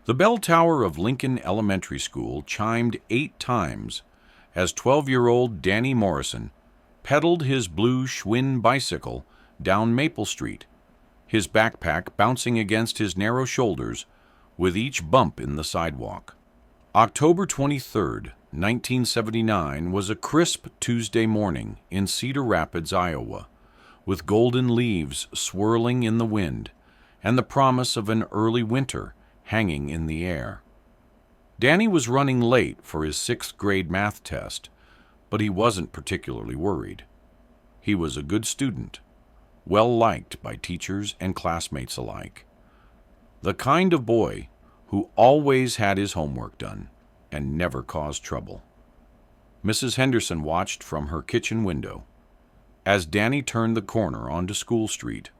The bell tower of Lincoln Elementary School chimed 8 times as 12-year-old Danny Morrison pedaled his blue Schwinn bicycle down Maple Street, his backpack bouncing against his narrow shoulders with each bump in the sidewalk. October 23, 1979 was a crisp Tuesday morning in Cedar Rapids, Iowa, with golden leaves swirling in the wind and the promise of an early winter hanging in the air. Danny was running late for his 6th grade math test, but he wasn't particularly worried. He was a good student, well liked by teachers and classmates alike. The kind of boy who always had his homework done and never caused trouble. Mrs. Henderson watched from her kitchen window as Danny turned the corner onto School Street,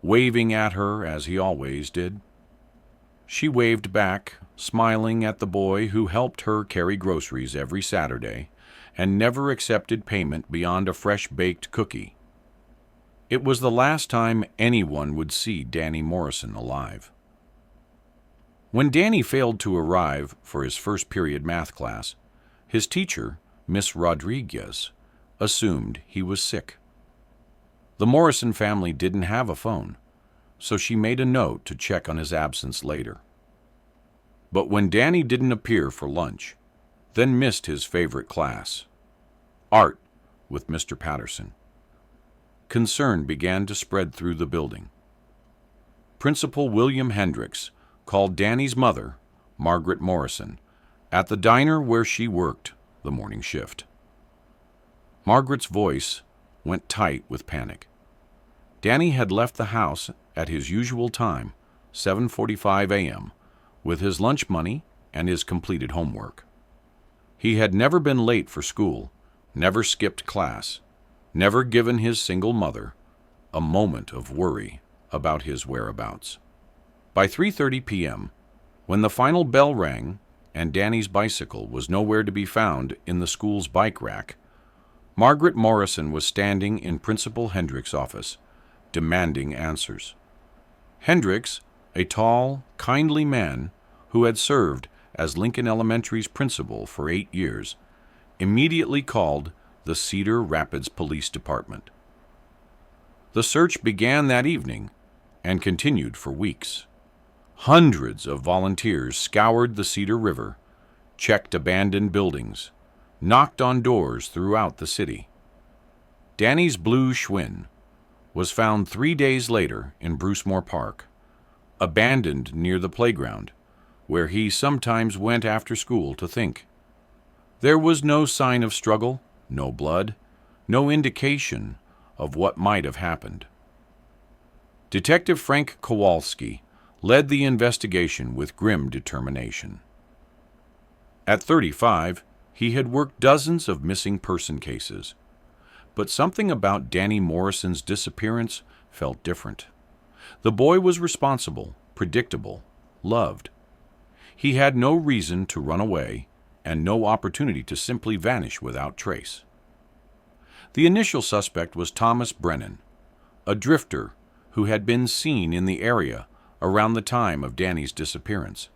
waving at her as he always did. She waved back, smiling at the boy who helped her carry groceries every Saturday and never accepted payment beyond a fresh-baked cookie. It was the last time anyone would see Danny Morrison alive. When Danny failed to arrive for his first period math class, his teacher, Miss Rodriguez, assumed he was sick. The Morrison family didn't have a phone, so she made a note to check on his absence later. But when Danny didn't appear for lunch, then missed his favorite class, art with Mr. Patterson, concern began to spread through the building. Principal William Hendricks called Danny's mother, Margaret Morrison, at the diner where she worked the morning shift. Margaret's voice went tight with panic. Danny had left the house at his usual time, 7:45 a.m., with his lunch money and his completed homework. He had never been late for school, never skipped class, never given his single mother a moment of worry about his whereabouts. By 3:30 p.m., when the final bell rang and Danny's bicycle was nowhere to be found in the school's bike rack, Margaret Morrison was standing in Principal Hendricks' office, demanding answers. Hendricks, a tall, kindly man who had served as Lincoln Elementary's principal for 8 years, immediately called the Cedar Rapids Police Department. The search began that evening and continued for weeks. Hundreds of volunteers scoured the Cedar River, checked abandoned buildings, knocked on doors throughout the city. Danny's blue Schwinn was found 3 days later in Brucemore Park, abandoned near the playground, where he sometimes went after school to think. There was no sign of struggle, no blood, no indication of what might have happened. Detective Frank Kowalski led the investigation with grim determination. At 35, he had worked dozens of missing person cases, but something about Danny Morrison's disappearance felt different. The boy was responsible, predictable, loved. He had no reason to run away and no opportunity to simply vanish without trace. The initial suspect was Thomas Brennan, a drifter who had been seen in the area around the time of Danny's disappearance.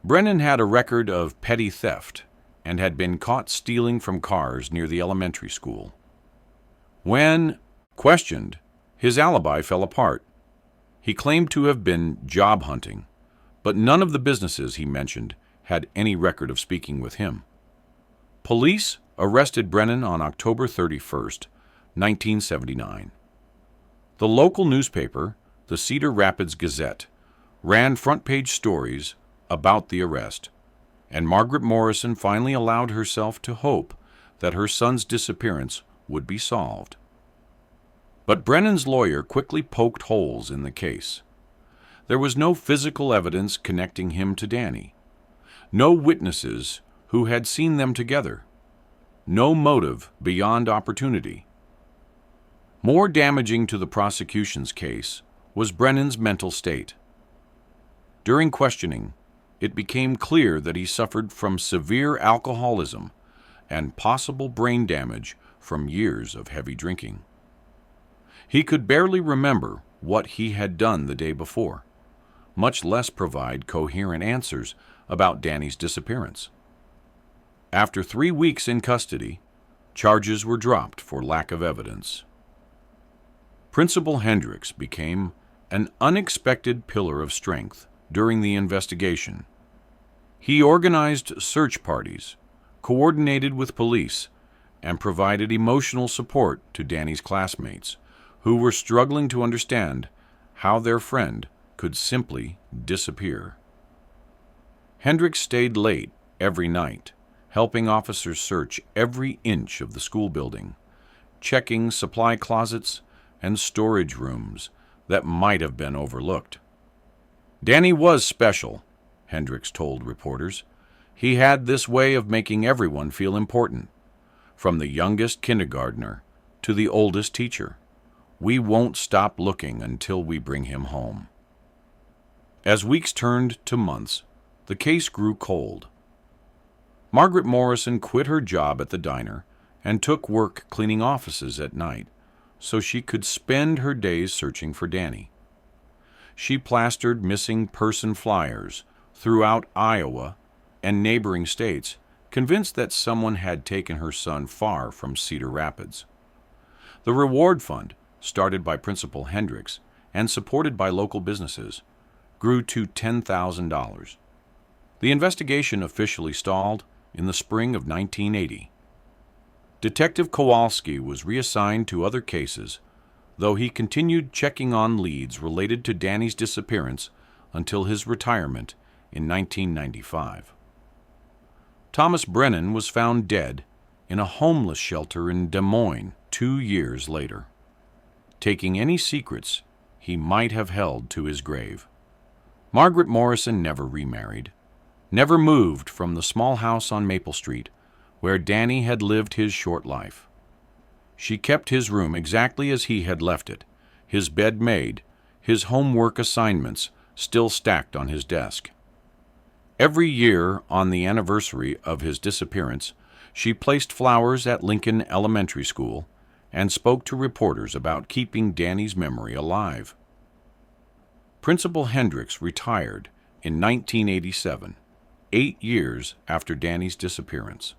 Brennan had a record of petty theft and had been caught stealing from cars near the elementary school. When questioned, his alibi fell apart. He claimed to have been job hunting, but none of the businesses he mentioned had any record of speaking with him. Police arrested Brennan on October 31st, 1979. The local newspaper, the Cedar Rapids Gazette, ran front-page stories about the arrest, and Margaret Morrison finally allowed herself to hope that her son's disappearance would be solved. But Brennan's lawyer quickly poked holes in the case. There was no physical evidence connecting him to Danny, no witnesses who had seen them together, no motive beyond opportunity. More damaging to the prosecution's case was Brennan's mental state. During questioning, it became clear that he suffered from severe alcoholism and possible brain damage from years of heavy drinking. He could barely remember what he had done the day before, much less provide coherent answers about Danny's disappearance. After 3 weeks in custody, charges were dropped for lack of evidence. Principal Hendricks became an unexpected pillar of strength during the investigation. He organized search parties, coordinated with police, and provided emotional support to Danny's classmates, who were struggling to understand how their friend could simply disappear. Hendricks stayed late every night, helping officers search every inch of the school building, checking supply closets and storage rooms that might have been overlooked. Danny was special, Hendricks told reporters. He had this way of making everyone feel important, from the youngest kindergartner to the oldest teacher. We won't stop looking until we bring him home. As weeks turned to months, the case grew cold. Margaret Morrison quit her job at the diner and took work cleaning offices at night so she could spend her days searching for Danny. She plastered missing person flyers throughout Iowa and neighboring states, convinced that someone had taken her son far from Cedar Rapids. The reward fund, started by Principal Hendricks and supported by local businesses, grew to $10,000. The investigation officially stalled in the spring of 1980. Detective Kowalski was reassigned to other cases, though he continued checking on leads related to Danny's disappearance until his retirement in 1995. Thomas Brennan was found dead in a homeless shelter in Des Moines 2 years later, taking any secrets he might have held to his grave. Margaret Morrison never remarried, never moved from the small house on Maple Street where Danny had lived his short life. She kept his room exactly as he had left it, his bed made, his homework assignments still stacked on his desk. Every year on the anniversary of his disappearance, she placed flowers at Lincoln Elementary School and spoke to reporters about keeping Danny's memory alive. Principal Hendricks retired in 1987, 8 years after Danny's disappearance.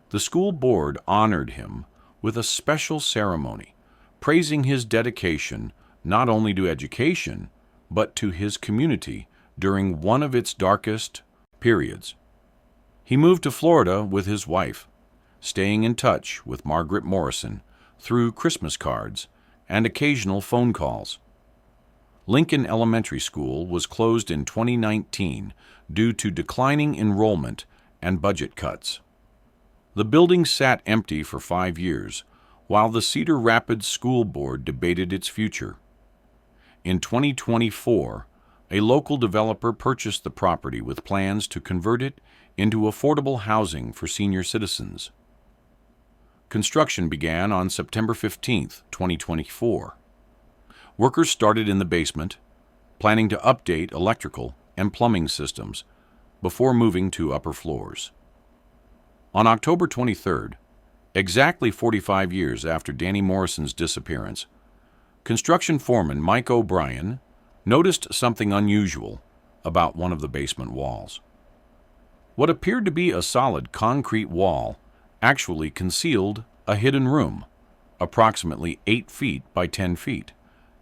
The school board honored him with a special ceremony, praising his dedication not only to education, but to his community during one of its darkest periods. He moved to Florida with his wife, staying in touch with Margaret Morrison through Christmas cards and occasional phone calls. Lincoln Elementary School was closed in 2019 due to declining enrollment and budget cuts. The building sat empty for 5 years while the Cedar Rapids School Board debated its future. In 2024, a local developer purchased the property with plans to convert it into affordable housing for senior citizens. Construction began on September 15, 2024. Workers started in the basement, planning to update electrical and plumbing systems before moving to upper floors. On October 23rd, exactly 45 years after Danny Morrison's disappearance, construction foreman Mike O'Brien noticed something unusual about one of the basement walls. What appeared to be a solid concrete wall actually concealed a hidden room, approximately 8 feet by 10 feet,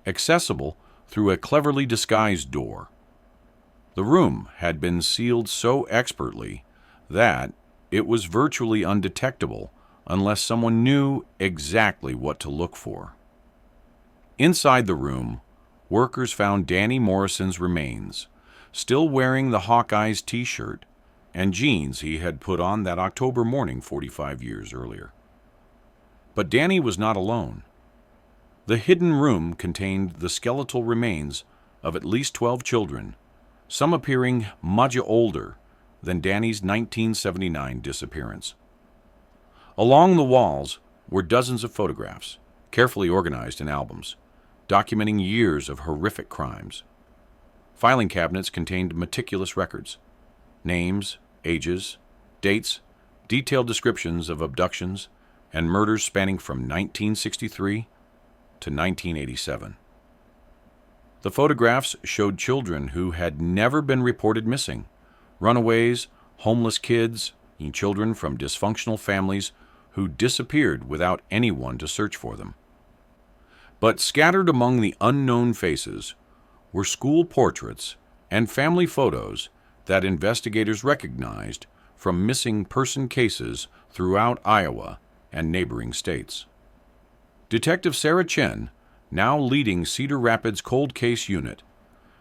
accessible through a cleverly disguised door. The room had been sealed so expertly that it was virtually undetectable unless someone knew exactly what to look for. Inside the room, workers found Danny Morrison's remains, still wearing the Hawkeyes t-shirt and jeans he had put on that October morning 45 years earlier. But Danny was not alone. The hidden room contained the skeletal remains of at least 12 children, some appearing much older than Danny's 1979 disappearance. Along the walls were dozens of photographs, carefully organized in albums, documenting years of horrific crimes. Filing cabinets contained meticulous records, names, ages, dates, detailed descriptions of abductions and murders spanning from 1963 to 1987. The photographs showed children who had never been reported missing, runaways, homeless kids, and children from dysfunctional families who disappeared without anyone to search for them. But scattered among the unknown faces were school portraits and family photos that investigators recognized from missing person cases throughout Iowa and neighboring states. Detective Sarah Chen, now leading Cedar Rapids Cold Case Unit,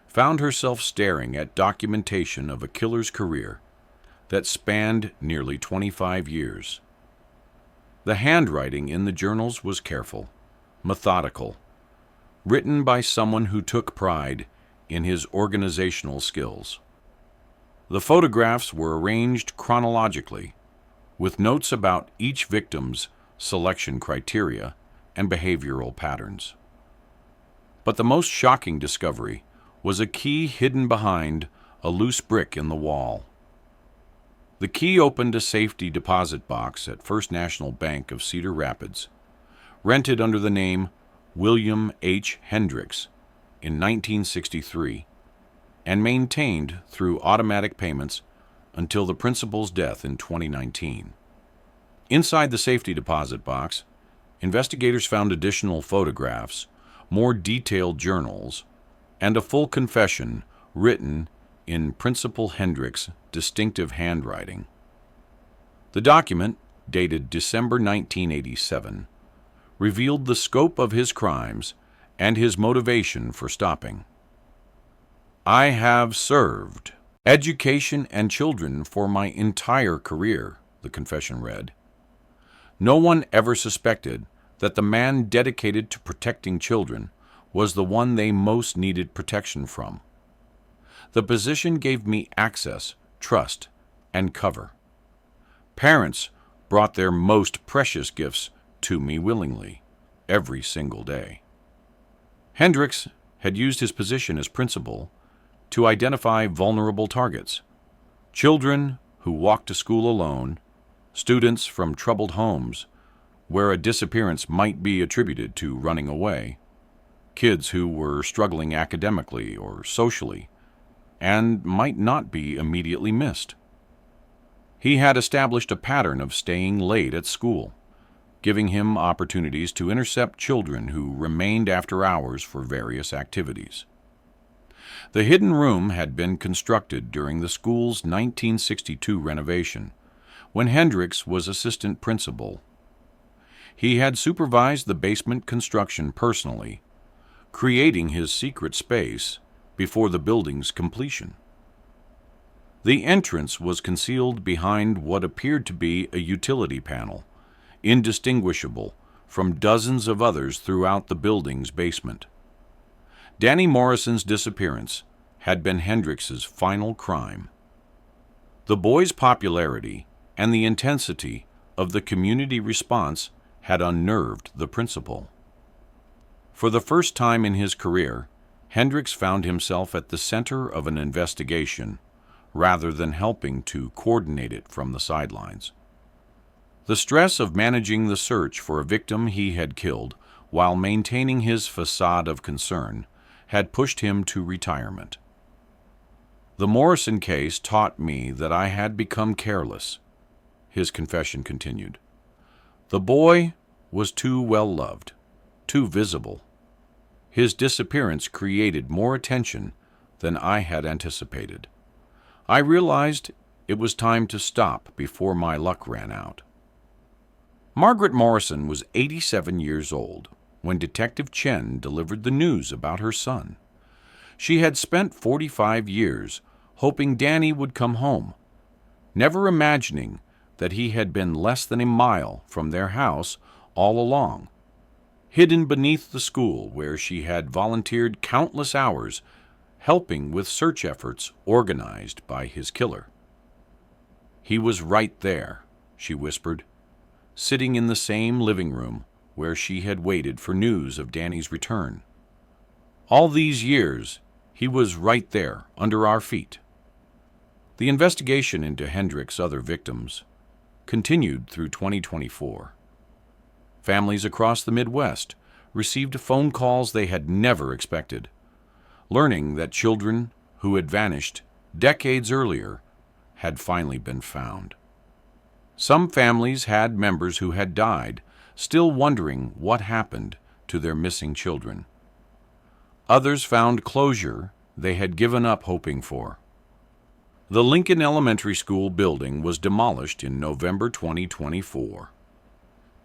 found herself staring at documentation of a killer's career that spanned nearly 25 years. The handwriting in the journals was careful, methodical, written by someone who took pride in his organizational skills. The photographs were arranged chronologically, with notes about each victim's selection criteria and behavioral patterns. But the most shocking discovery was a key hidden behind a loose brick in the wall. The key opened a safety deposit box at First National Bank of Cedar Rapids, rented under the name William H. Hendricks in 1963, and maintained through automatic payments until the principal's death in 2019. Inside the safety deposit box, investigators found additional photographs, more detailed journals, and a full confession written in Principal Hendricks' distinctive handwriting. The document, dated December 1987, revealed the scope of his crimes and his motivation for stopping. "I have served education and children for my entire career," the confession read. "No one ever suspected that the man dedicated to protecting children was the one they most needed protection from. The position gave me access, trust, and cover. Parents brought their most precious gifts to me willingly, every single day." Hendricks had used his position as principal to identify vulnerable targets: children who walked to school alone, students from troubled homes where a disappearance might be attributed to running away, kids who were struggling academically or socially and might not be immediately missed. He had established a pattern of staying late at school, giving him opportunities to intercept children who remained after hours for various activities. The hidden room had been constructed during the school's 1962 renovation, when Hendricks was assistant principal. He had supervised the basement construction personally, creating his secret space before the building's completion. The entrance was concealed behind what appeared to be a utility panel, indistinguishable from dozens of others throughout the building's basement. Danny Morrison's disappearance had been Hendricks's final crime. The boy's popularity and the intensity of the community response had unnerved the principal. For the first time in his career, Hendricks found himself at the center of an investigation, rather than helping to coordinate it from the sidelines. The stress of managing the search for a victim he had killed while maintaining his facade of concern had pushed him to retirement. "The Morrison case taught me that I had become careless," his confession continued. "The boy was too well loved, too visible. His disappearance created more attention than I had anticipated. I realized it was time to stop before my luck ran out." Margaret Morrison was 87 years old when Detective Chen delivered the news about her son. She had spent 45 years hoping Danny would come home, never imagining that he had been less than a mile from their house all along, hidden beneath the school where she had volunteered countless hours helping with search efforts organized by his killer. "He was right there," she whispered, sitting in the same living room where she had waited for news of Danny's return. "All these years, he was right there under our feet." The investigation into Hendricks' other victims continued through 2024. Families across the Midwest received phone calls they had never expected. learning that children who had vanished decades earlier had finally been found. Some families had members who had died, still wondering what happened to their missing children. Others found closure they had given up hoping for. The Lincoln Elementary School building was demolished in November 2024.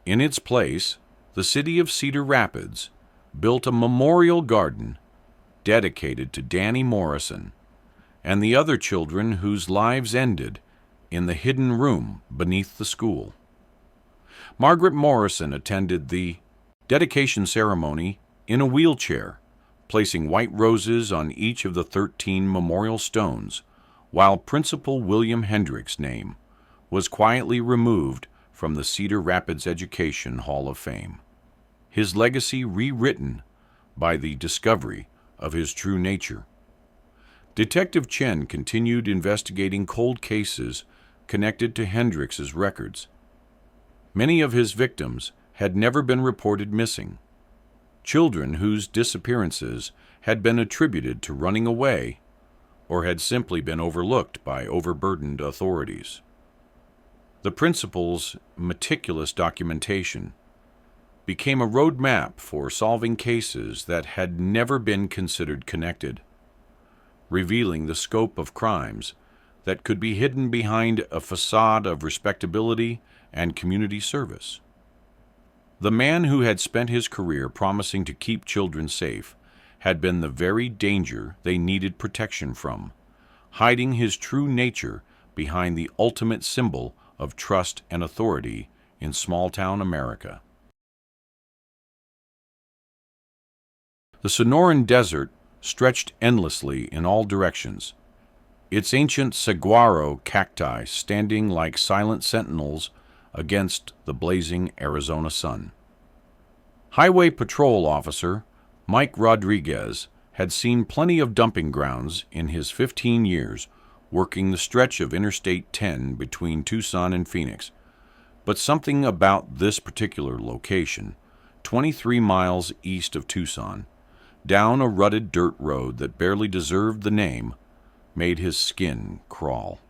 In its place, the city of Cedar Rapids built a memorial garden dedicated to Danny Morrison and the other children whose lives ended in the hidden room beneath the school. Margaret Morrison attended the dedication ceremony in a wheelchair, placing white roses on each of the 13 memorial stones, while Principal William Hendricks' name was quietly removed from the Cedar Rapids Education Hall of Fame, his legacy rewritten by the discovery of his true nature. Detective Chen continued investigating cold cases connected to Hendricks's records. Many of his victims had never been reported missing, children whose disappearances had been attributed to running away or had simply been overlooked by overburdened authorities. The principal's meticulous documentation became a roadmap for solving cases that had never been considered connected, revealing the scope of crimes that could be hidden behind a facade of respectability and community service. The man who had spent his career promising to keep children safe had been the very danger they needed protection from, hiding his true nature behind the ultimate symbol of trust and authority in small-town America. The Sonoran Desert stretched endlessly in all directions, its ancient saguaro cacti standing like silent sentinels against the blazing Arizona sun. Highway Patrol Officer Mike Rodriguez had seen plenty of dumping grounds in his 15 years working the stretch of Interstate 10 between Tucson and Phoenix, but something about this particular location, 23 miles east of Tucson, down a rutted dirt road that barely deserved the name, made his skin crawl.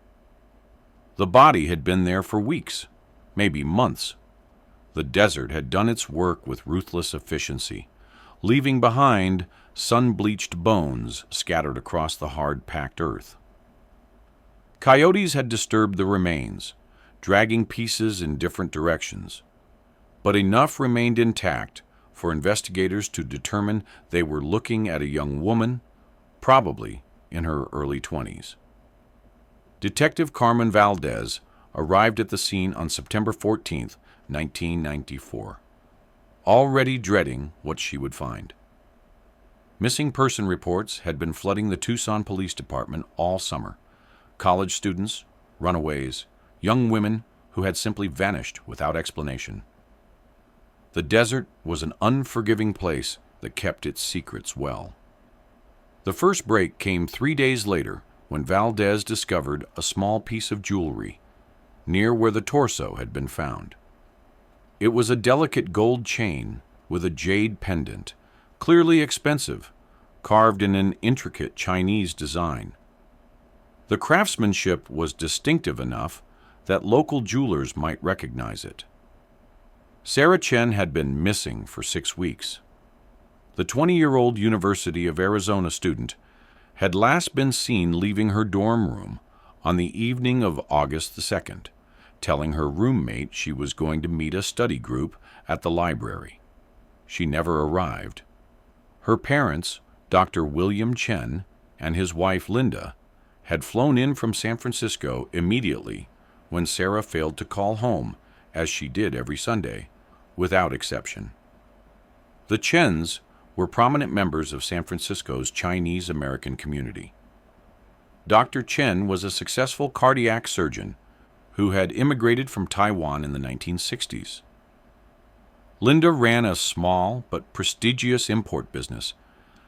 The body had been there for weeks, maybe months. The desert had done its work with ruthless efficiency, leaving behind sun-bleached bones scattered across the hard-packed earth. Coyotes had disturbed the remains, dragging pieces in different directions, but enough remained intact for investigators to determine they were looking at a young woman, probably in her early 20s. Detective Carmen Valdez arrived at the scene on September 14, 1994, already dreading what she would find. Missing person reports had been flooding the Tucson Police Department all summer. College students, runaways, young women who had simply vanished without explanation. The desert was an unforgiving place that kept its secrets well. The first break came 3 days later when Valdez discovered a small piece of jewelry near where the torso had been found. It was a delicate gold chain with a jade pendant, clearly expensive, carved in an intricate Chinese design. The craftsmanship was distinctive enough that local jewelers might recognize it. Sarah Chen had been missing for 6 weeks. The 20-year-old University of Arizona student had last been seen leaving her dorm room on the evening of August the 2nd, telling her roommate she was going to meet a study group at the library. She never arrived. Her parents, Dr. William Chen and his wife Linda, had flown in from San Francisco immediately when Sarah failed to call home, as she did every Sunday, without exception. The Chens were prominent members of San Francisco's Chinese American community. Dr. Chen was a successful cardiac surgeon who had immigrated from Taiwan in the 1960s. Linda ran a small but prestigious import business,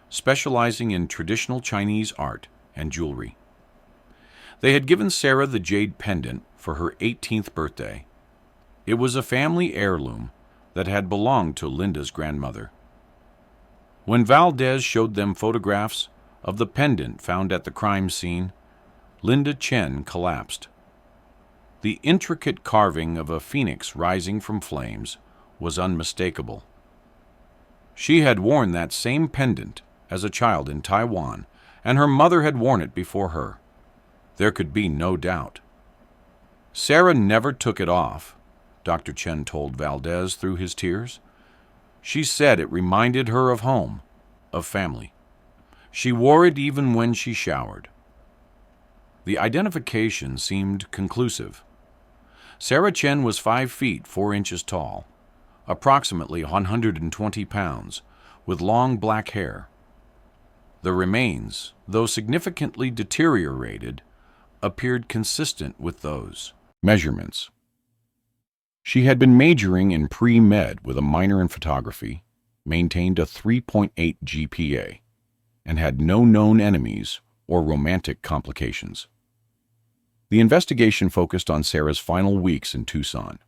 specializing in traditional Chinese art and jewelry. They had given Sarah the jade pendant for her 18th birthday. It was a family heirloom that had belonged to Linda's grandmother. When Valdez showed them photographs of the pendant found at the crime scene, Linda Chen collapsed. The intricate carving of a phoenix rising from flames was unmistakable. She had worn that same pendant as a child in Taiwan, and her mother had worn it before her. There could be no doubt. Sarah never took it off, Dr. Chen told Valdez through his tears. She said it reminded her of home, of family. She wore it even when she showered. The identification seemed conclusive. Sarah Chen was 5 feet 4 inches tall, approximately 120 pounds, with long black hair. The remains, though significantly deteriorated, appeared consistent with those measurements. She had been majoring in pre-med with a minor in photography, maintained a 3.8 GPA, and had no known enemies or romantic complications. The investigation focused on Sarah's final weeks in Tucson.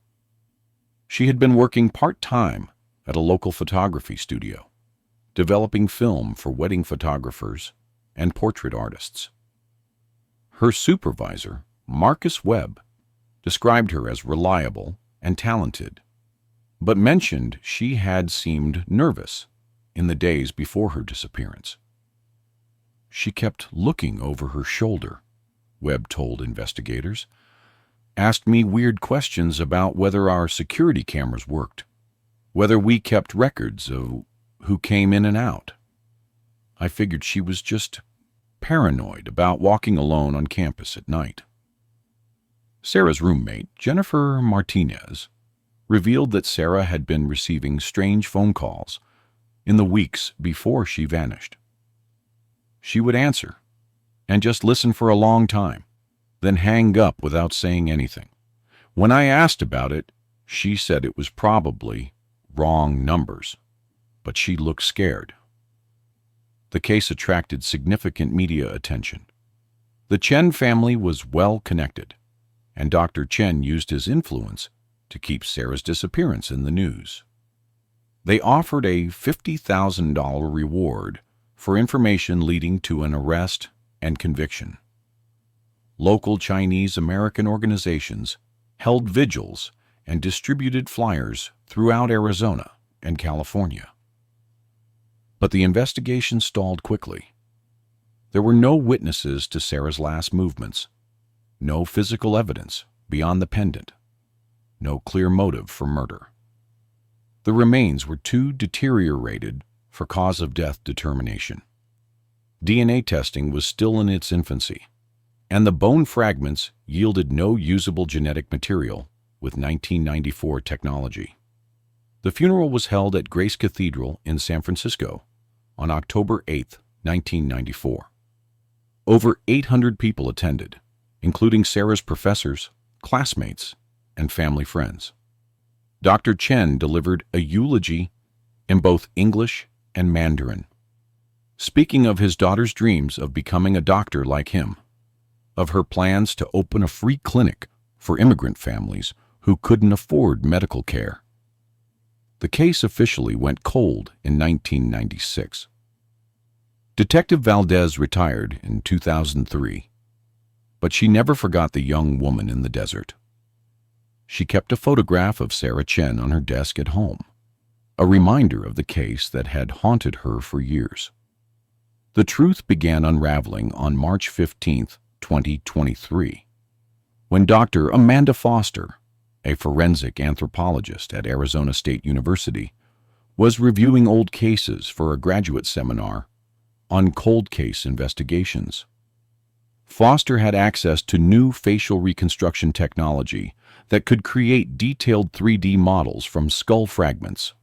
She had been working part-time at a local photography studio, developing film for wedding photographers and portrait artists. Her supervisor, Marcus Webb, described her as reliable and talented, but mentioned she had seemed nervous in the days before her disappearance. She kept looking over her shoulder, Webb told investigators, asked me weird questions about whether our security cameras worked, whether we kept records of who came in and out. I figured she was just paranoid about walking alone on campus at night. Sarah's roommate, Jennifer Martinez, revealed that Sarah had been receiving strange phone calls in the weeks before she vanished. She would answer and just listen for a long time, then hang up without saying anything. When I asked about it, she said it was probably wrong numbers, but she looked scared. The case attracted significant media attention. The Chen family was well connected, and Dr. Chen used his influence to keep Sarah's disappearance in the news. They offered a $50,000 reward for information leading to an arrest and conviction. Local Chinese-American organizations held vigils and distributed flyers throughout Arizona and California. But the investigation stalled quickly. There were no witnesses to Sarah's last movements, no physical evidence beyond the pendant, no clear motive for murder. The remains were too deteriorated for cause of death determination. DNA testing was still in its infancy, and the bone fragments yielded no usable genetic material with 1994 technology. The funeral was held at Grace Cathedral in San Francisco on October 8, 1994. Over 800 people attended, including Sarah's professors, classmates, and family friends. Dr. Chen delivered a eulogy in both English and Mandarin, speaking of his daughter's dreams of becoming a doctor like him, of her plans to open a free clinic for immigrant families who couldn't afford medical care. The case officially went cold in 1996. Detective Valdez retired in 2003, but she never forgot the young woman in the desert. She kept a photograph of Sarah Chen on her desk at home, a reminder of the case that had haunted her for years. The truth began unraveling on March 15, 2023, when Dr. Amanda Foster, a forensic anthropologist at Arizona State University, was reviewing old cases for a graduate seminar on cold case investigations. Foster had access to new facial reconstruction technology that could create detailed 3D models from skull fragments.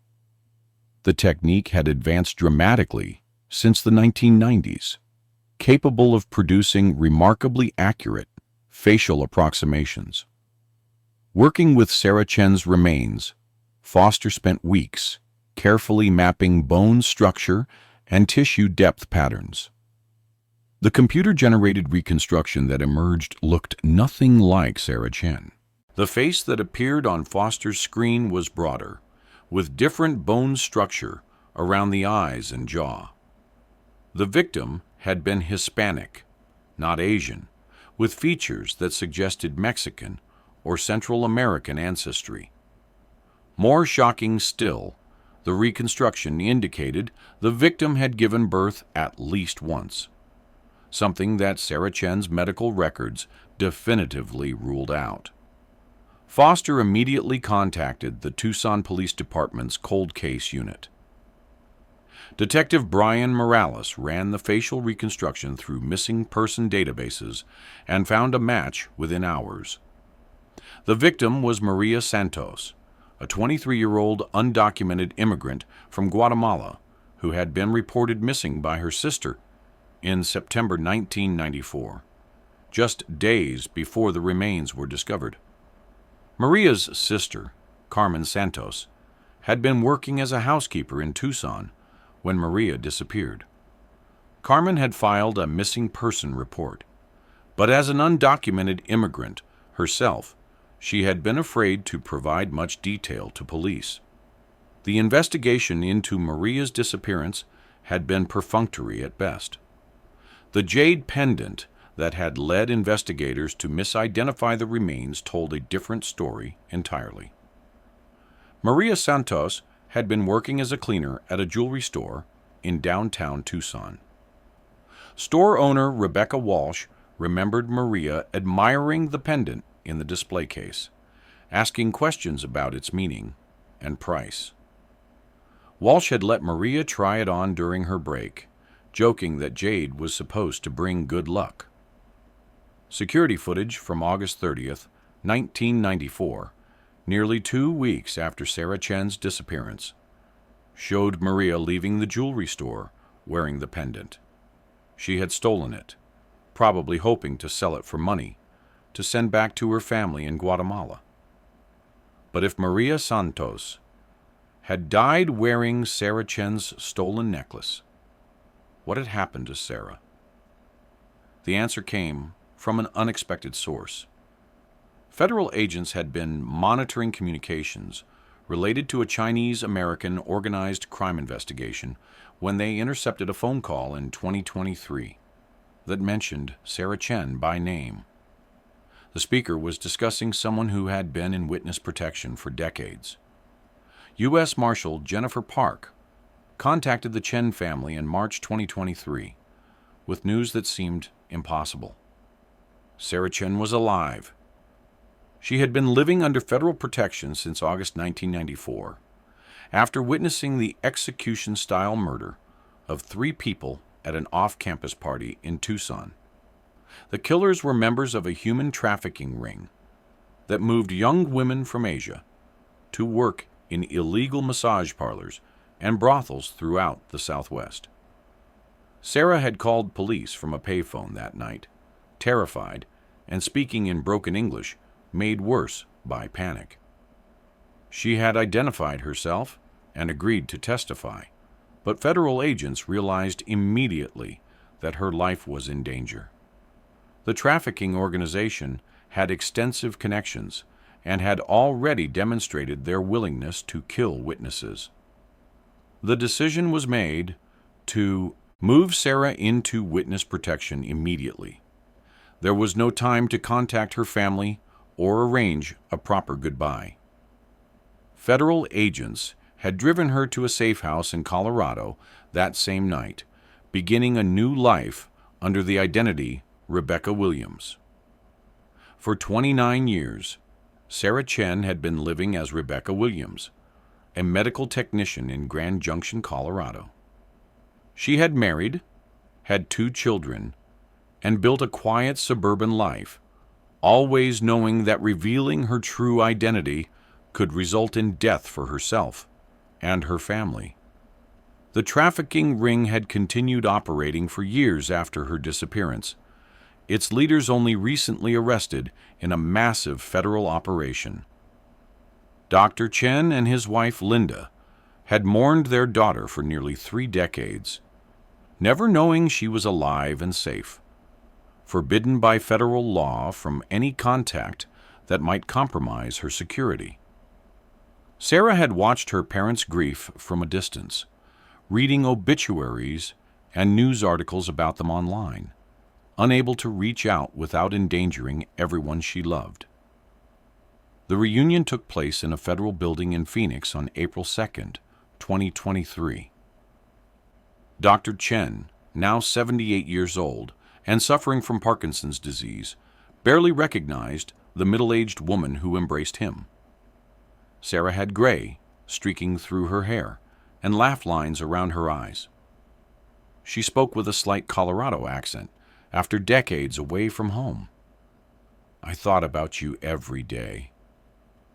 The technique had advanced dramatically since the 1990s, capable of producing remarkably accurate facial approximations. Working with Sarah Chen's remains, Foster spent weeks carefully mapping bone structure and tissue depth patterns. The computer-generated reconstruction that emerged looked nothing like Sarah Chen. The face that appeared on Foster's screen was broader, with different bone structure around the eyes and jaw. The victim had been Hispanic, not Asian, with features that suggested Mexican or Central American ancestry. More shocking still, the reconstruction indicated the victim had given birth at least once, something that Sarah Chen's medical records definitively ruled out. Foster immediately contacted the Tucson Police Department's cold case unit. Detective Brian Morales ran the facial reconstruction through missing person databases and found a match within hours. The victim was Maria Santos, a 23-year-old undocumented immigrant from Guatemala who had been reported missing by her sister in September 1994, just days before the remains were discovered. Maria's sister, Carmen Santos, had been working as a housekeeper in Tucson when Maria disappeared. Carmen had filed a missing person report, but as an undocumented immigrant herself, she had been afraid to provide much detail to police. The investigation into Maria's disappearance had been perfunctory at best. The jade pendant that had led investigators to misidentify the remains told a different story entirely. Maria Santos had been working as a cleaner at a jewelry store in downtown Tucson. Store owner Rebecca Walsh remembered Maria admiring the pendant in the display case, asking questions about its meaning and price. Walsh had let Maria try it on during her break, joking that jade was supposed to bring good luck. Security footage from August 30th, 1994, nearly 2 weeks after Sarah Chen's disappearance, showed Maria leaving the jewelry store wearing the pendant. She had stolen it, probably hoping to sell it for money to send back to her family in Guatemala. But if Maria Santos had died wearing Sarah Chen's stolen necklace, what had happened to Sarah? The answer came from an unexpected source. Federal agents had been monitoring communications related to a Chinese-American organized crime investigation when they intercepted a phone call in 2023 that mentioned Sarah Chen by name. The speaker was discussing someone who had been in witness protection for decades. U.S. Marshal Jennifer Park contacted the Chen family in March 2023 with news that seemed impossible. Sarah Chen was alive. She had been living under federal protection since August 1994, after witnessing the execution-style murder of 3 people at an off-campus party in Tucson. The killers were members of a human trafficking ring that moved young women from Asia to work in illegal massage parlors and brothels throughout the Southwest. Sarah had called police from a payphone that night, terrified and speaking in broken English, made worse by panic. She had identified herself and agreed to testify, but federal agents realized immediately that her life was in danger. The trafficking organization had extensive connections and had already demonstrated their willingness to kill witnesses. The decision was made to move Sarah into witness protection immediately. There was no time to contact her family or arrange a proper goodbye. Federal agents had driven her to a safe house in Colorado that same night, beginning a new life under the identity Rebecca Williams. For 29 years, Sarah Chen had been living as Rebecca Williams, a medical technician in Grand Junction, Colorado. She had married, had 2 children, and built a quiet suburban life, always knowing that revealing her true identity could result in death for herself and her family. The trafficking ring had continued operating for years after her disappearance, its leaders only recently arrested in a massive federal operation. Dr. Chen and his wife Linda had mourned their daughter for nearly 3 decades, never knowing she was alive and safe, forbidden by federal law from any contact that might compromise her security. Sarah had watched her parents' grief from a distance, reading obituaries and news articles about them online, unable to reach out without endangering everyone she loved. The reunion took place in a federal building in Phoenix on April 2nd, 2023. Dr. Chen, now 78 years old and suffering from Parkinson's disease, barely recognized the middle-aged woman who embraced him. Sarah had gray streaking through her hair and laugh lines around her eyes. She spoke with a slight Colorado accent after decades away from home. "I thought about you every day,"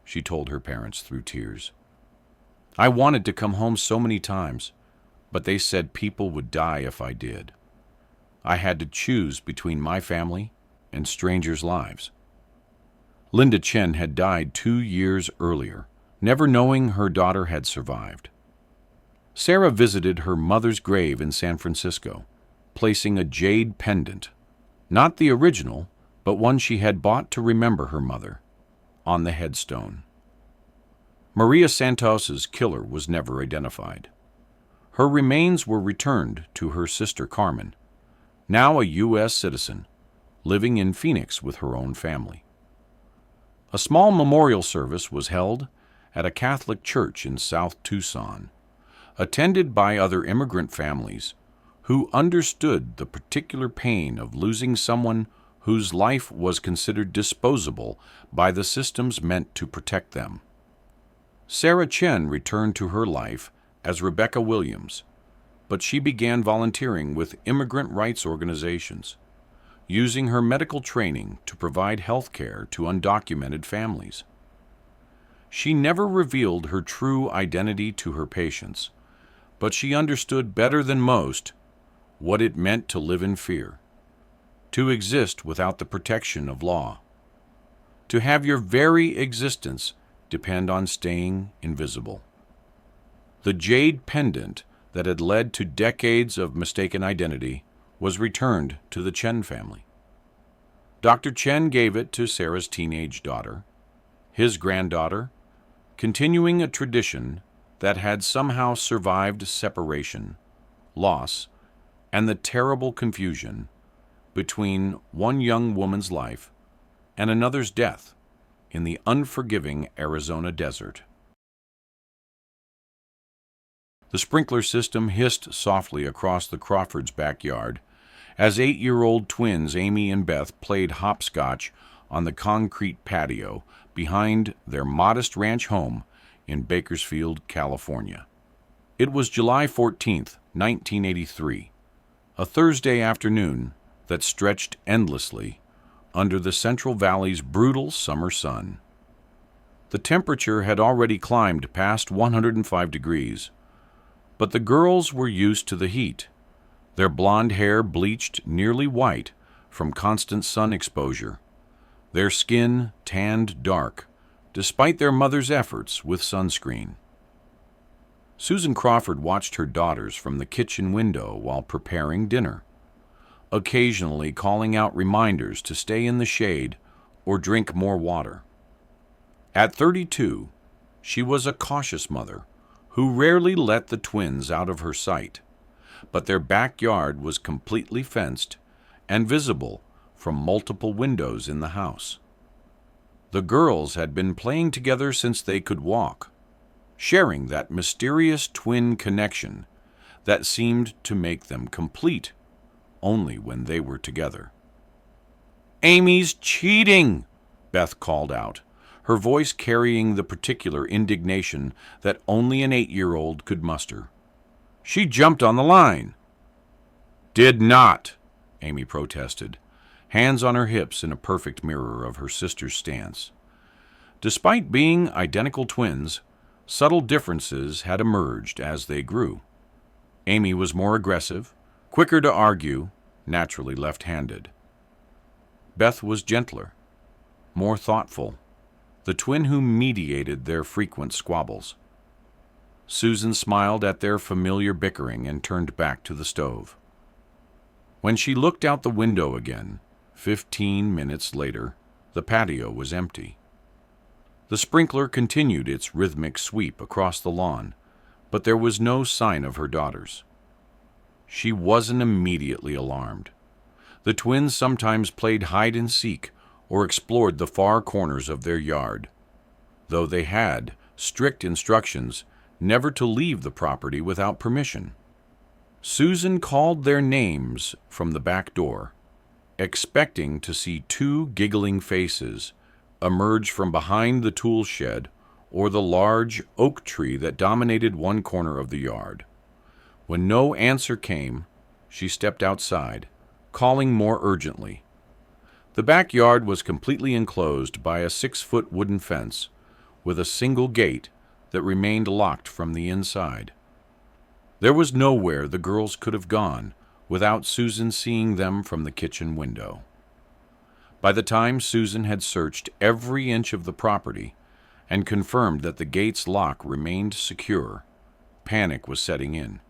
she told her parents through tears. "I wanted to come home so many times, but they said people would die if I did. I had to choose between my family and strangers' lives." Linda Chen had died 2 years earlier, never knowing her daughter had survived. Sarah visited her mother's grave in San Francisco, placing a jade pendant, not the original, but one she had bought to remember her mother, on the headstone. Maria Santos's killer was never identified. Her remains were returned to her sister Carmen, now a U.S. citizen, living in Phoenix with her own family. A small memorial service was held at a Catholic church in South Tucson, attended by other immigrant families who understood the particular pain of losing someone whose life was considered disposable by the systems meant to protect them. Sarah Chen returned to her life as Rebecca Williams, but she began volunteering with immigrant rights organizations, using her medical training to provide health care to undocumented families. She never revealed her true identity to her patients, but she understood better than most what it meant to live in fear, to exist without the protection of law, to have your very existence depend on staying invisible. The jade pendant that had led to decades of mistaken identity was returned to the Chen family. Dr. Chen gave it to Sarah's teenage daughter, his granddaughter, continuing a tradition that had somehow survived separation, loss, and the terrible confusion between one young woman's life and another's death in the unforgiving Arizona desert. The sprinkler system hissed softly across the Crawfords' backyard as 8-year-old twins Amy and Beth played hopscotch on the concrete patio behind their modest ranch home in Bakersfield, California. It was July 14th, 1983, a Thursday afternoon that stretched endlessly under the Central Valley's brutal summer sun. The temperature had already climbed past 105 degrees, but the girls were used to the heat, their blonde hair bleached nearly white from constant sun exposure, their skin tanned dark, despite their mother's efforts with sunscreen. Susan Crawford watched her daughters from the kitchen window while preparing dinner, occasionally calling out reminders to stay in the shade or drink more water. At 32, she was a cautious mother who rarely let the twins out of her sight, but their backyard was completely fenced and visible from multiple windows in the house. The girls had been playing together since they could walk, sharing that mysterious twin connection that seemed to make them complete only when they were together. "Amy's cheating!" Beth called out, her voice carrying the particular indignation that only an 8-year-old could muster. "She jumped on the line." "Did not," Amy protested, hands on her hips in a perfect mirror of her sister's stance. Despite being identical twins, subtle differences had emerged as they grew. Amy was more aggressive, quicker to argue, naturally left-handed. Beth was gentler, more thoughtful, the twin who mediated their frequent squabbles. Susan smiled at their familiar bickering and turned back to the stove. When she looked out the window again, 15 minutes later, the patio was empty. The sprinkler continued its rhythmic sweep across the lawn, but there was no sign of her daughters. She wasn't immediately alarmed. The twins sometimes played hide and seek or explored the far corners of their yard, though they had strict instructions never to leave the property without permission. Susan called their names from the back door, expecting to see two giggling faces emerge from behind the tool shed or the large oak tree that dominated one corner of the yard. When no answer came, she stepped outside, calling more urgently. The backyard was completely enclosed by a 6-foot wooden fence with a single gate that remained locked from the inside. There was nowhere the girls could have gone without Susan seeing them from the kitchen window. By the time Susan had searched every inch of the property and confirmed that the gate's lock remained secure, panic was setting in.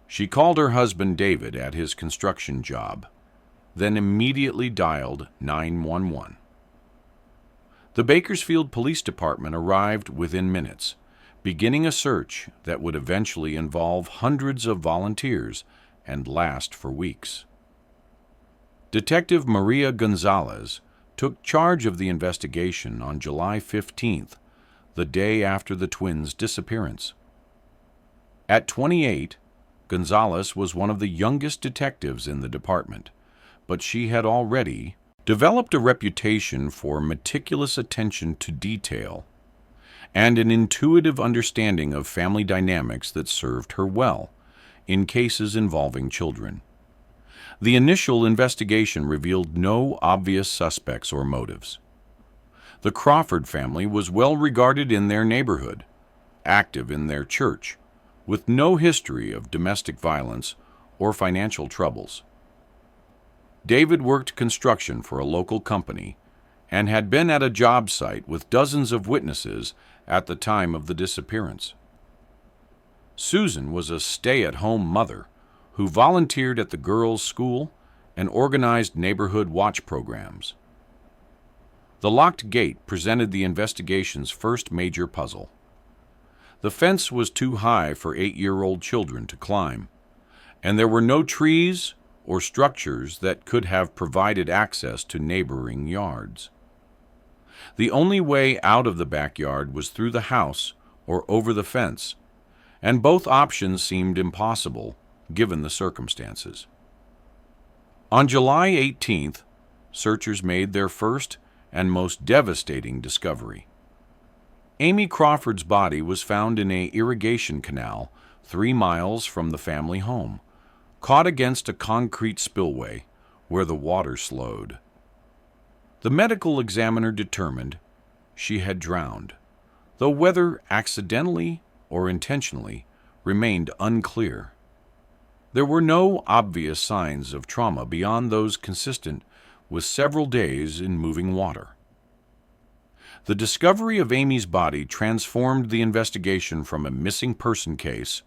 She called her husband David at his construction job, then immediately dialed 911. The Bakersfield Police Department arrived within minutes, beginning a search that would eventually involve hundreds of volunteers and last for weeks. Detective Maria Gonzalez took charge of the investigation on July 15th, the day after the twins' disappearance. At 28, Gonzalez was one of the youngest detectives in the department, but she had already developed a reputation for meticulous attention to detail and an intuitive understanding of family dynamics that served her well in cases involving children. The initial investigation revealed no obvious suspects or motives. The Crawford family was well regarded in their neighborhood, active in their church, with no history of domestic violence or financial troubles. David worked construction for a local company and had been at a job site with dozens of witnesses at the time of the disappearance. Susan was a stay-at-home mother who volunteered at the girls' school and organized neighborhood watch programs. The locked gate presented the investigation's first major puzzle. The fence was too high for 8-year-old children to climb, and there were no trees or structures that could have provided access to neighboring yards. The only way out of the backyard was through the house or over the fence, and both options seemed impossible given the circumstances. On July 18th, searchers made their first and most devastating discovery. Amy Crawford's body was found in an irrigation canal 3 miles from the family home, caught against a concrete spillway where the water slowed. The medical examiner determined she had drowned, though whether accidentally or intentionally remained unclear. There were no obvious signs of trauma beyond those consistent with several days in moving water. The discovery of Amy's body transformed the investigation from a missing person case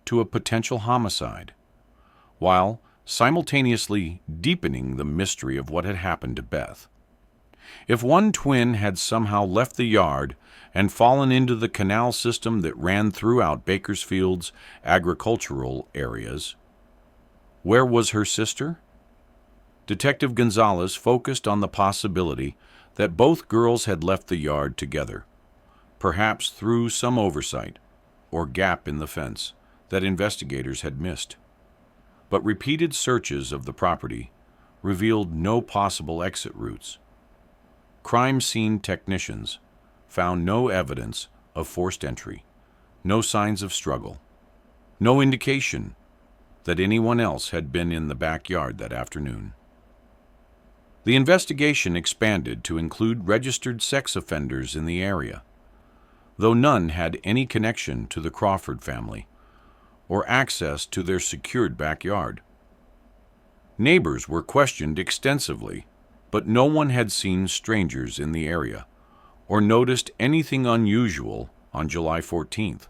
to a potential homicide, while simultaneously deepening the mystery of what had happened to Beth. If one twin had somehow left the yard and fallen into the canal system that ran throughout Bakersfield's agricultural areas, where was her sister? Detective Gonzalez focused on the possibility that both girls had left the yard together, perhaps through some oversight or gap in the fence that investigators had missed. But repeated searches of the property revealed no possible exit routes. Crime scene technicians found no evidence of forced entry, no signs of struggle, no indication that anyone else had been in the backyard that afternoon. The investigation expanded to include registered sex offenders in the area, though none had any connection to the Crawford family or access to their secured backyard. Neighbors were questioned extensively, but no one had seen strangers in the area or noticed anything unusual on July 14th.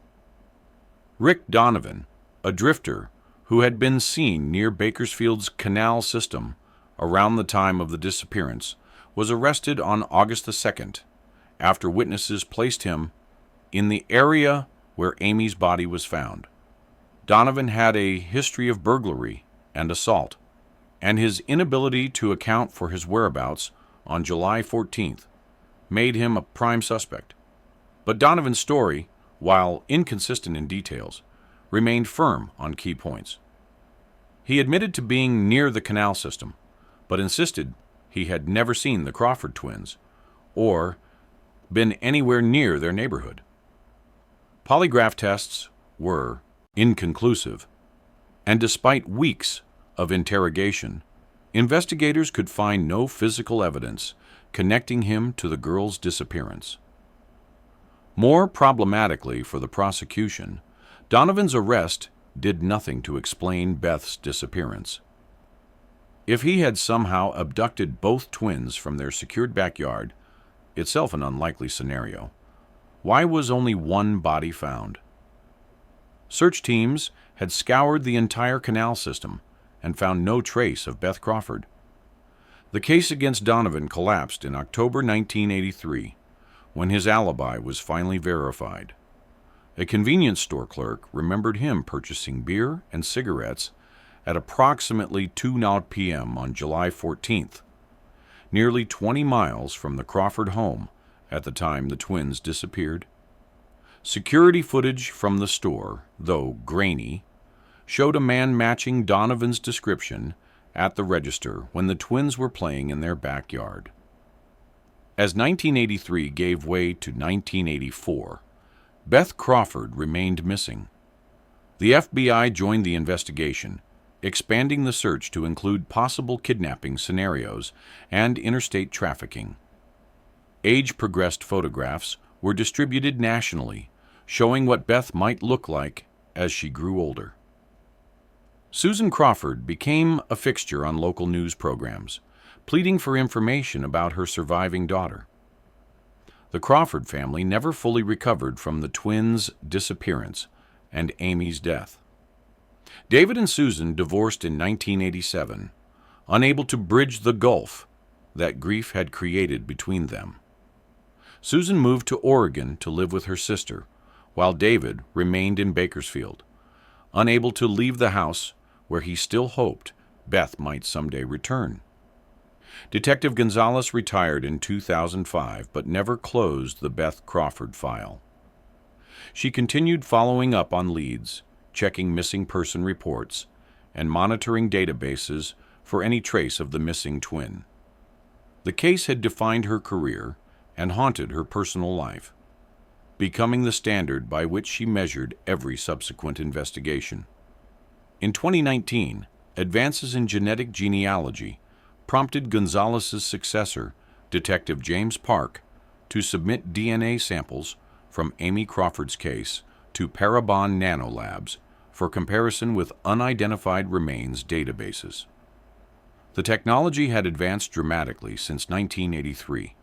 Rick Donovan, a drifter who had been seen near Bakersfield's canal system around the time of the disappearance, was arrested on August the 2nd after witnesses placed him in the area where Amy's body was found. Donovan had a history of burglary and assault, and his inability to account for his whereabouts on July 14th made him a prime suspect. But Donovan's story, while inconsistent in details, remained firm on key points. He admitted to being near the canal system, but insisted he had never seen the Crawford twins or been anywhere near their neighborhood. Polygraph tests were inconclusive, and despite weeks of interrogation, investigators could find no physical evidence connecting him to the girl's disappearance. More problematically for the prosecution, Donovan's arrest did nothing to explain Beth's disappearance. If he had somehow abducted both twins from their secured backyard, itself an unlikely scenario, why was only one body found? Search teams had scoured the entire canal system and found no trace of Beth Crawford. The case against Donovan collapsed in October 1983, when his alibi was finally verified. A convenience store clerk remembered him purchasing beer and cigarettes at approximately 2:00 p.m. on July 14th, nearly 20 miles from the Crawford home at the time the twins disappeared. Security footage from the store, though grainy, showed a man matching Donovan's description at the register when the twins were playing in their backyard. As 1983 gave way to 1984, Beth Crawford remained missing. The FBI joined the investigation, expanding the search to include possible kidnapping scenarios and interstate trafficking. Age-progressed photographs were distributed nationally, showing what Beth might look like as she grew older. Susan Crawford became a fixture on local news programs, pleading for information about her surviving daughter. The Crawford family never fully recovered from the twins' disappearance and Amy's death. David and Susan divorced in 1987, unable to bridge the gulf that grief had created between them. Susan moved to Oregon to live with her sister, while David remained in Bakersfield, unable to leave the house where he still hoped Beth might someday return. Detective Gonzalez retired in 2005 but never closed the Beth Crawford file. She continued following up on leads, checking missing person reports, and monitoring databases for any trace of the missing twin. The case had defined her career and haunted her personal life, becoming the standard by which she measured every subsequent investigation. In 2019, advances in genetic genealogy prompted Gonzalez's successor, Detective James Park, to submit DNA samples from Amy Crawford's case to Parabon Nanolabs for comparison with unidentified remains databases. The technology had advanced dramatically since 1983,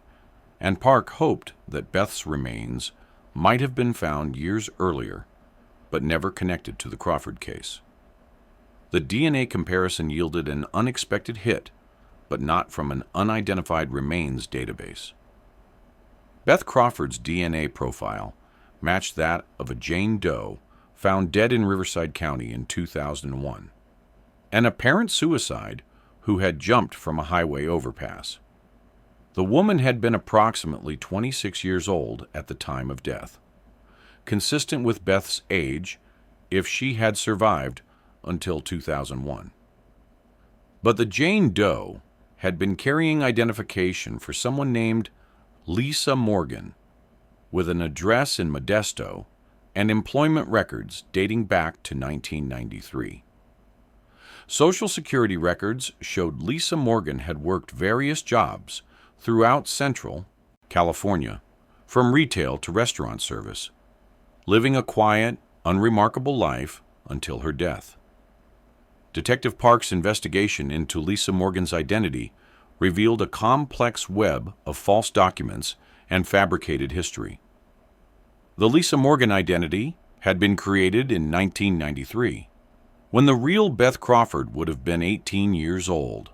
and Park hoped that Beth's remains might have been found years earlier, but never connected to the Crawford case. The DNA comparison yielded an unexpected hit, but not from an unidentified remains database. Beth Crawford's DNA profile matched that of a Jane Doe found dead in Riverside County in 2001, an apparent suicide who had jumped from a highway overpass. The woman had been approximately 26 years old at the time of death, consistent with Beth's age if she had survived until 2001. But the Jane Doe had been carrying identification for someone named Lisa Morgan, with an address in Modesto and employment records dating back to 1993. Social Security records showed Lisa Morgan had worked various jobs throughout Central California, from retail to restaurant service, living a quiet, unremarkable life until her death. Detective Park's investigation into Lisa Morgan's identity revealed a complex web of false documents and fabricated history. The Lisa Morgan identity had been created in 1993, when the real Beth Crawford would have been 18 years old.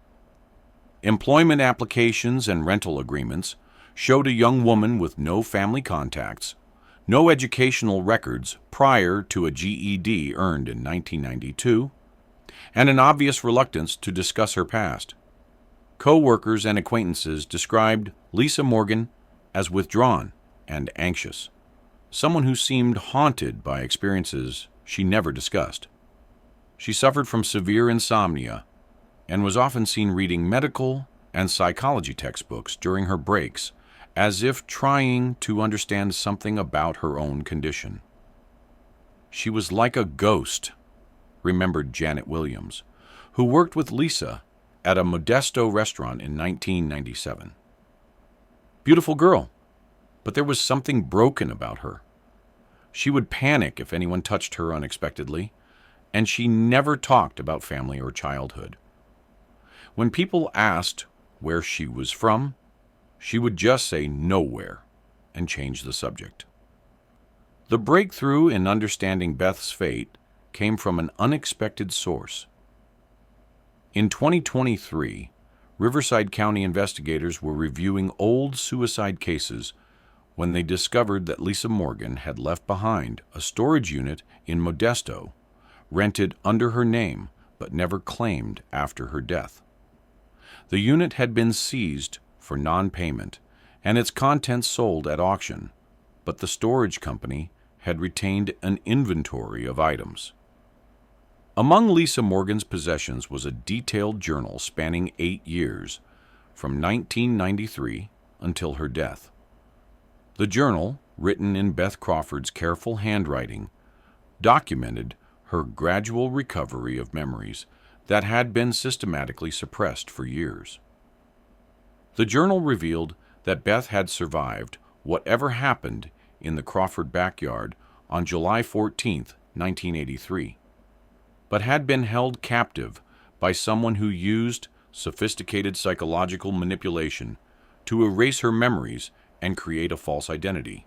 Employment applications and rental agreements showed a young woman with no family contacts, no educational records prior to a GED earned in 1992, and an obvious reluctance to discuss her past. Co-workers and acquaintances described Lisa Morgan as withdrawn and anxious, someone who seemed haunted by experiences she never discussed. She suffered from severe insomnia and was often seen reading medical and psychology textbooks during her breaks, as if trying to understand something about her own condition. She was like a ghost, remembered Janet Williams, who worked with Lisa at a Modesto restaurant in 1997. Beautiful girl, but there was something broken about her. She would panic if anyone touched her unexpectedly, and she never talked about family or childhood. When people asked where she was from, she would just say nowhere and change the subject. The breakthrough in understanding Beth's fate came from an unexpected source. In 2023, Riverside County investigators were reviewing old suicide cases when they discovered that Lisa Morgan had left behind a storage unit in Modesto, rented under her name but never claimed after her death. The unit had been seized for non-payment and its contents sold at auction, but the storage company had retained an inventory of items. Among Lisa Morgan's possessions was a detailed journal spanning 8 years, from 1993 until her death. The journal, written in Beth Crawford's careful handwriting, documented her gradual recovery of memories that had been systematically suppressed for years. The journal revealed that Beth had survived whatever happened in the Crawford backyard on July 14, 1983, but had been held captive by someone who used sophisticated psychological manipulation to erase her memories and create a false identity.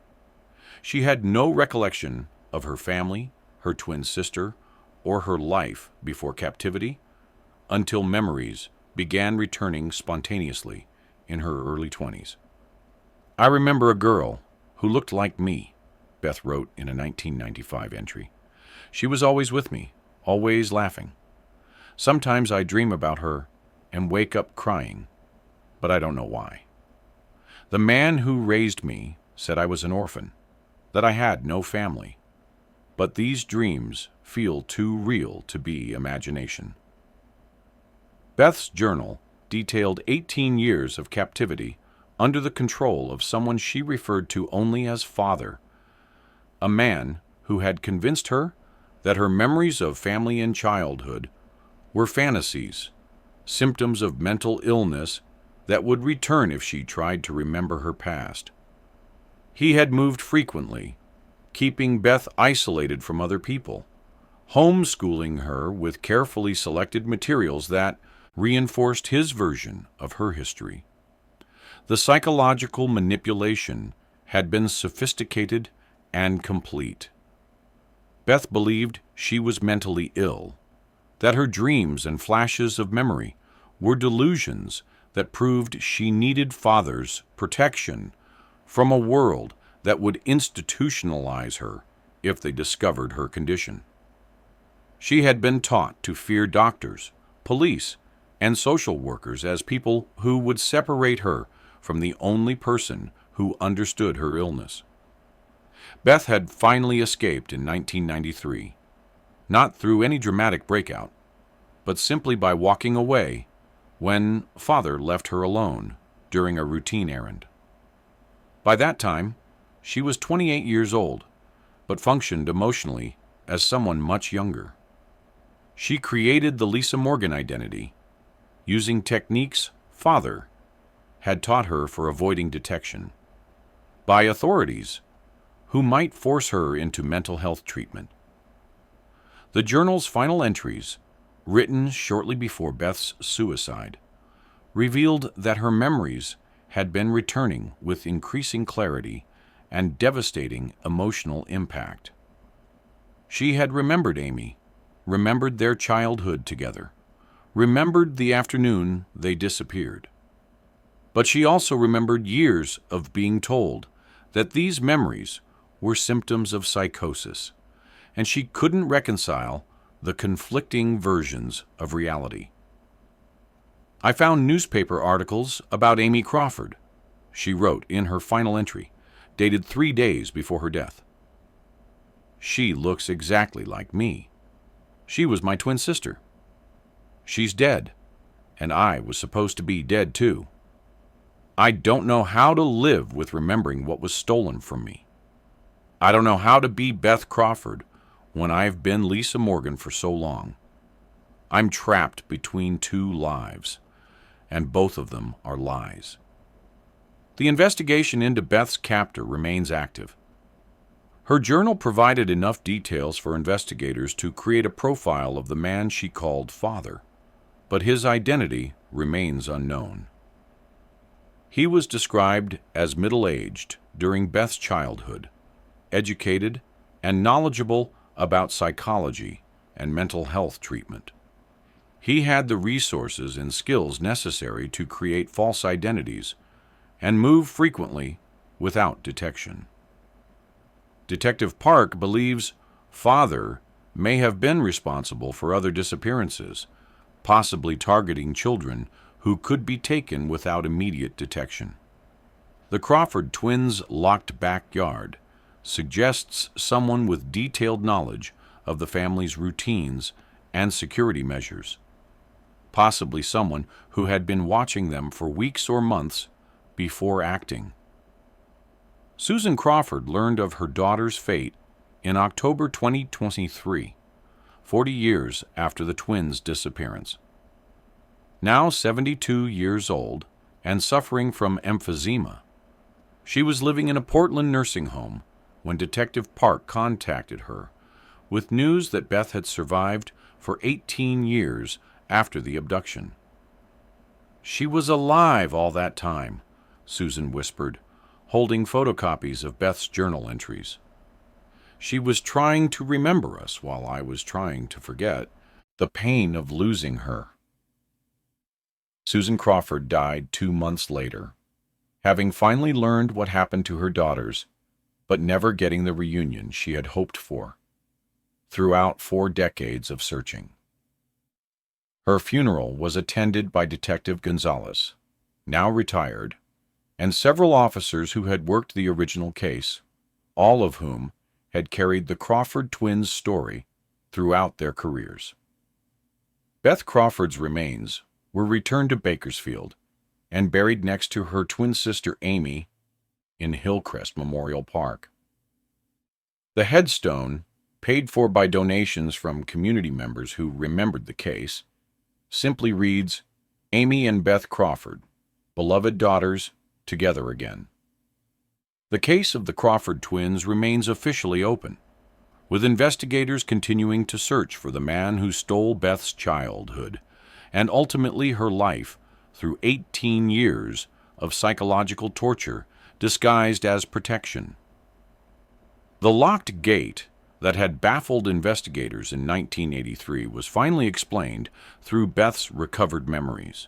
She had no recollection of her family, her twin sister, or her life before captivity until memories began returning spontaneously in her early 20s. I remember a girl who looked like me, Beth wrote in a 1995 entry. She was always with me, always laughing. Sometimes I dream about her and wake up crying, but I don't know why. The man who raised me said I was an orphan, that I had no family, but these dreams feel too real to be imagination. Beth's journal detailed 18 years of captivity under the control of someone she referred to only as father, a man who had convinced her that her memories of family and childhood were fantasies, symptoms of mental illness that would return if she tried to remember her past. He had moved frequently, keeping Beth isolated from other people, homeschooling her with carefully selected materials that reinforced his version of her history. The psychological manipulation had been sophisticated and complete. Beth believed she was mentally ill, that her dreams and flashes of memory were delusions that proved she needed father's protection from a world that would institutionalize her if they discovered her condition. She had been taught to fear doctors, police, and social workers as people who would separate her from the only person who understood her illness. Beth had finally escaped in 1993, not through any dramatic breakout, but simply by walking away when father left her alone during a routine errand. By that time, she was 28 years old, but functioned emotionally as someone much younger. She created the Lisa Morgan identity using techniques father had taught her for avoiding detection by authorities who might force her into mental health treatment. The journal's final entries, written shortly before Beth's suicide, revealed that her memories had been returning with increasing clarity and devastating emotional impact. She had remembered Amy, remembered their childhood together, remembered the afternoon they disappeared. But she also remembered years of being told that these memories were symptoms of psychosis, and she couldn't reconcile the conflicting versions of reality. I found newspaper articles about Amy Crawford. She wrote in her final entry, dated 3 days before her death. She looks exactly like me. She was my twin sister. She's dead, and I was supposed to be dead too. I don't know how to live with remembering what was stolen from me. I don't know how to be Beth Crawford when I've been Lisa Morgan for so long. I'm trapped between 2 lives, and both of them are lies. The investigation into Beth's captor remains active. Her journal provided enough details for investigators to create a profile of the man she called father, but his identity remains unknown. He was described as middle-aged during Beth's childhood, educated, and knowledgeable about psychology and mental health treatment. He had the resources and skills necessary to create false identities and move frequently without detection. Detective Park believes father may have been responsible for other disappearances, possibly targeting children who could be taken without immediate detection. The Crawford twins' locked backyard suggests someone with detailed knowledge of the family's routines and security measures, possibly someone who had been watching them for weeks or months before acting. Susan Crawford learned of her daughter's fate in October 2023, 40 years after the twins' disappearance. Now 72 years old and suffering from emphysema, she was living in a Portland nursing home when Detective Park contacted her with news that Beth had survived for 18 years after the abduction. "She was alive all that time," Susan whispered, holding photocopies of Beth's journal entries. "She was trying to remember us while I was trying to forget the pain of losing her." Susan Crawford died 2 months later, having finally learned what happened to her daughters, but never getting the reunion she had hoped for throughout 4 decades of searching. Her funeral was attended by Detective Gonzalez, now retired, and several officers who had worked the original case, all of whom had carried the Crawford twins' story throughout their careers. Beth Crawford's remains were returned to Bakersfield and buried next to her twin sister Amy in Hillcrest Memorial Park. The headstone, paid for by donations from community members who remembered the case, simply reads, "Amy and Beth Crawford, beloved daughters, together again." The case of the Crawford twins remains officially open, with investigators continuing to search for the man who stole Beth's childhood and ultimately her life through 18 years of psychological torture disguised as protection. The locked gate that had baffled investigators in 1983 was finally explained through Beth's recovered memories.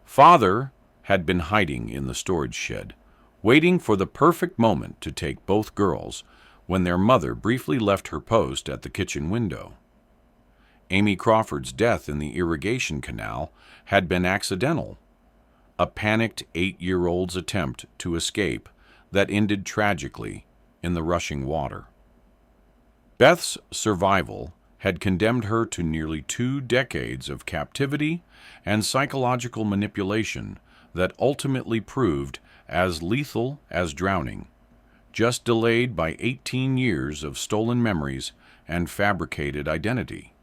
Father had been hiding in the storage shed, waiting for the perfect moment to take both girls when their mother briefly left her post at the kitchen window. Amy Crawford's death in the irrigation canal had been accidental, a panicked 8-year-old's attempt to escape that ended tragically in the rushing water. Beth's survival had condemned her to nearly 2 decades of captivity and psychological manipulation that ultimately proved as lethal as drowning, just delayed by 18 years of stolen memories and fabricated identity.